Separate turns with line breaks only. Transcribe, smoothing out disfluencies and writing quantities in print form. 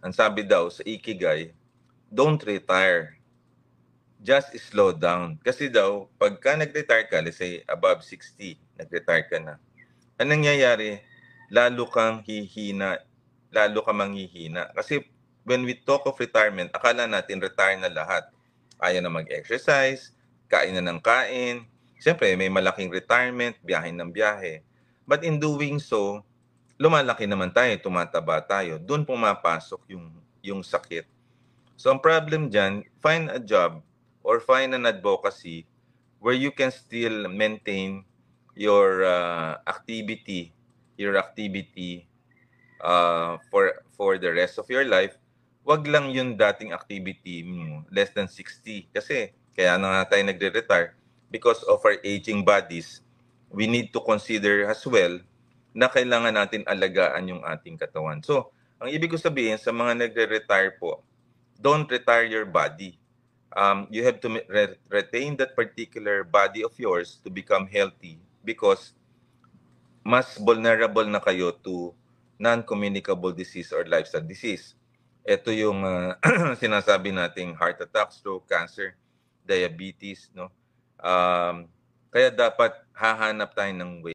ang sabi daw sa Ikigai, don't retire. Just slow down. Kasi daw, pagka nag-retire ka, let's say above 60, nag-retire ka na, ang nangyayari, lalo kang hihina, lalo ka manghihina. Kasi when we talk of retirement, akala natin retire na lahat. Ayaw na mag-exercise, kain na ng kain. Siyempre, may malaking retirement, biyahe ng biyahe. But in doing so, lumalaki naman tayo, tumataba tayo. Doon pumapasok yung sakit. So ang problem dyan, find a job or find an advocacy where you can still maintain your activity for the rest of your life. Wag lang yung dating activity mo, less than 60. Kasi kaya na nga tayo nagre-retire because of our aging bodies. We need to consider as well na kailangan natin alagaan yung ating katawan. So, ang ibig ko sabihin sa mga nagre-retire po, don't retire your body. You have to retain that particular body of yours to become healthy because mas vulnerable na kayo to non-communicable disease or lifestyle disease. Ito yung sinasabi nating heart attack, stroke, cancer, diabetes, no? Kaya dapat hahanap tayo ng way